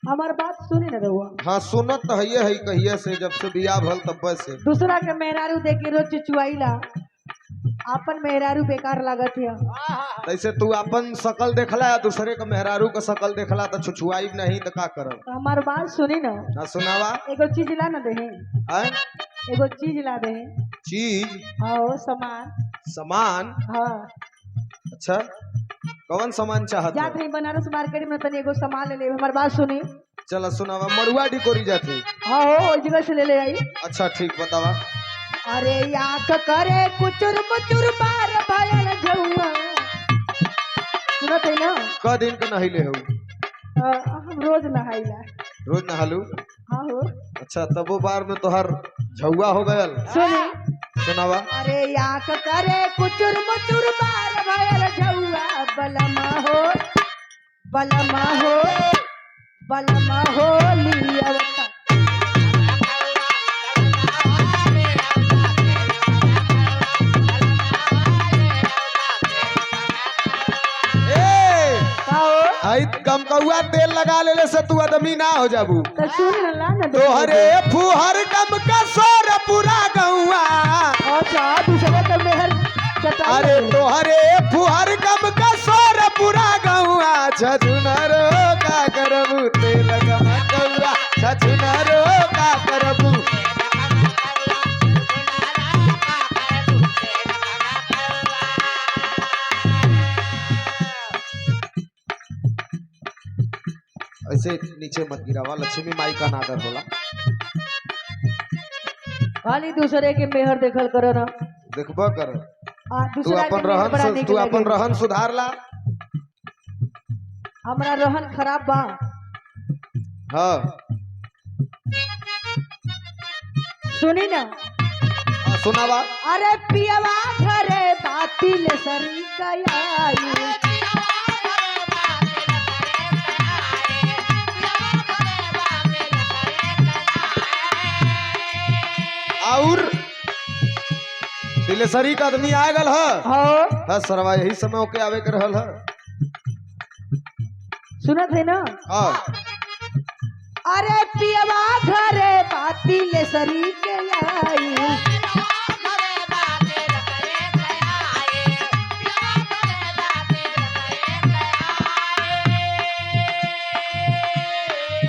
हमार बात सुनी ना रहुआ। हाँ सुनत तो है कहिए से जब से बियाह भल तब से। दूसरा के मेहरारू देख के रोज चुचुआईला, अपन मेहरारू बेकार लागत है। जैसे तू अपन शकल देखला या दूसरे का मेहरारू का शकल देखला तो छुछुआई नहीं तो का करब। तो हमार बात सुनी ना। हाँ सुनावा। एगो चीज ला ना दे, हैं? एगो चीज ला दे। चीज हाँ सामान। सामान। हाँ अच्छा कौन सामान चाहत जात है बनारस मार्केट में, तनी एगो सामान ले ले। हमार बात सुनी। चला सुनावा। मड़ुआ डिकोरी जाती। हाँ हो ओइ जगह से ले ले आई। अच्छा ठीक बतावा। अरे याक करे कुचुर मुचुर बार भयल झउआ। सुनत है ना। क दिन के नहिले हो? हम रोज नहाइला। रोज नहालू? हाँ हो। अच्छा तबो बार में तोहर झौआ हो गयल। सुनी सुनावा। अरे याक करे कुचुर मुचुर बार भयल झउआ। बलमा हो बलमा हो बलमा हो लियावता। आई कम कौआ तेल लगा ले से तू आदमी ना हो जाबू। तो सुन ला ना। तोहरे फुहर कम का सोर पूरा गौआ। अच्छा दूसरे के मेहर। अरे तोहरे फुहर कम का सोर पूरा गौआ। झझुनरो का करबू तेल गम कौआ। झझुनरो का करबू। ऐसे नीचे मत गिरावा, लक्ष्मी माई का नादर होला। खाली दूसरे के मेहर देखल करो ना। देखबो कर। तू दूसरा के अपन मेहर बड़ा रहन निक तू अपन लगे। रहन सुधार ला। हमरा रहन खराब बा। हाँ सुनी ना। सुनावा। अरे पियवा घरे बातिल सरी कयाई। और दिलेसरी का आदमी आ गल है सरवा यही समय ओके आवे के रहल है। सुनत है ना। हाँ अरे पियवा घरे बातिल सरी के आई।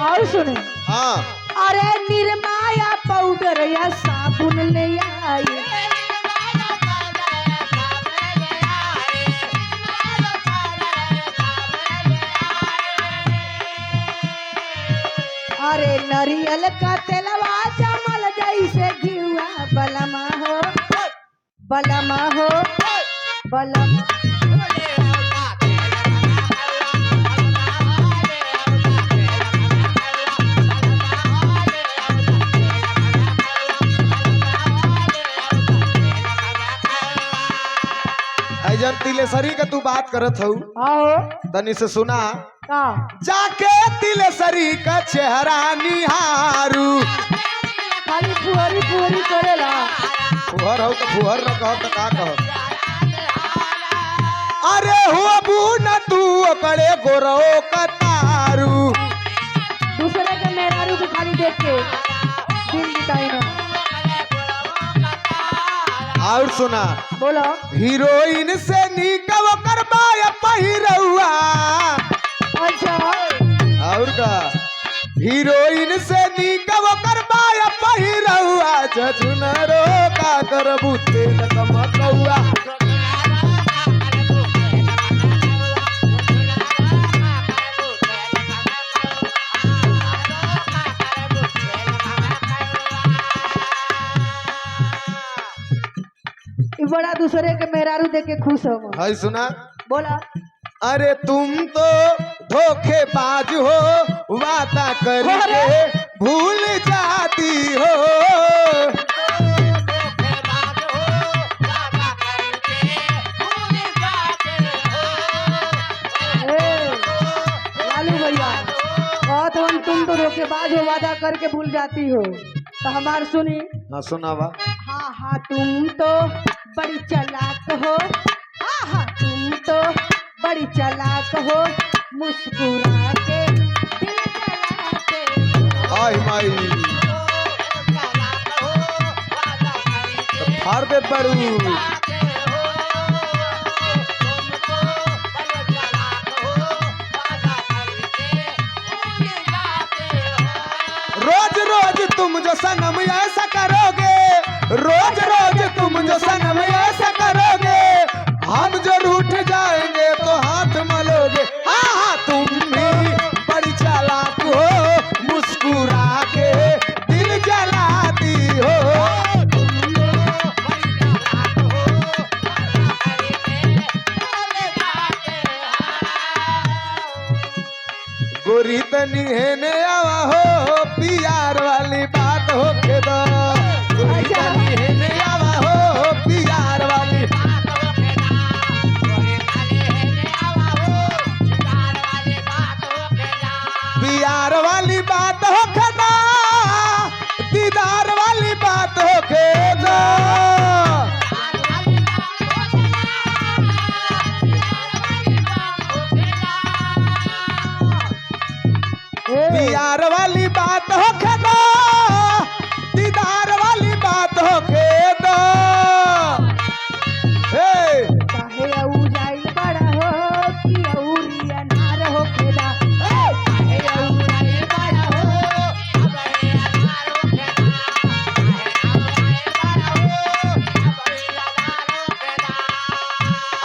और सुने। हाँ अरे निर्माया पाउडर या साबुन ले आई। अरे नरियल का तेलवा जमल जैसे घिउआ। बलमा हो बलमा हो बलमा। जन तिलेसरी का तू बात करत हूँ। आओ तनी से सुना। का जाके तिलेसरी का चेहरा निहारू। खाली फुहरी फुहरी करेला। फुहर हो तो फुहर न कहो तो का कहो। अरे हो बू न तू ओकरे गोरो कतारू। दूसरे के मेहरारू को खाली देख के दिन बिताई ना। और सुना। बोलो। हीरोइन से निकव करवाया पहिरौआ। अच्छा और का हीरोइन से निकव करवाया पहिरौआ। झझुनरो का करबू तेल कमकौआ। बड़ा दूसरे के मेहरारू देख के खुश हो। हाय सुना। बोला। अरे तुम तो धोखेबाज हो, वादा करके भूल जाती हो। लालू भैया बहुत हम तुम तो धोखेबाज हो, वादा करके भूल जाती हो। तो हमार सुनी। हाँ सुनावा। हाँ हाँ तुम तो बड़ी चालाक हो। हाँ हाँ तुम तो बड़ी चालाक हो, मुस्कुरा के दिल जला आई माई फाड़ दे बड़ू रोज रोज तुम जो सनम ऐसा करोगे रोज रोज तुम जो सनम ऐसा करोगे हम जो रूठ जाएंगे तो हाथ मलोगे हाँ हाँ तुम भी बड़ी चालाक हो मुस्कुरा के दिल जलाती हो गोरी तनी हेने आवा हो प्यार वाली बात हो के दो गोरी तनी हेने आवा हो प्यार वाली प्यार वाली बात हो के दो दीदार वाली बात हो के दो प्यार वाली बात हो के दो दीदार वाली बात हो के दो काहे औ जाइल बड़ा हो कि औरी अनार हो खेला काहे औ जाइल बड़ा हो अबे अनार हो खेला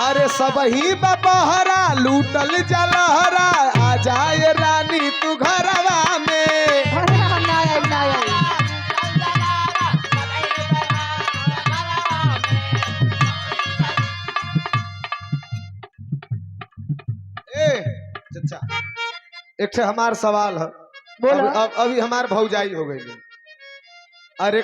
अरे सबही बबहरा लूटल जलहरा आ जाए रानी तू घरवा में चाचा एक ठे हमार सवाल है बोलो। अभी हमार भौजाई हो गई अरे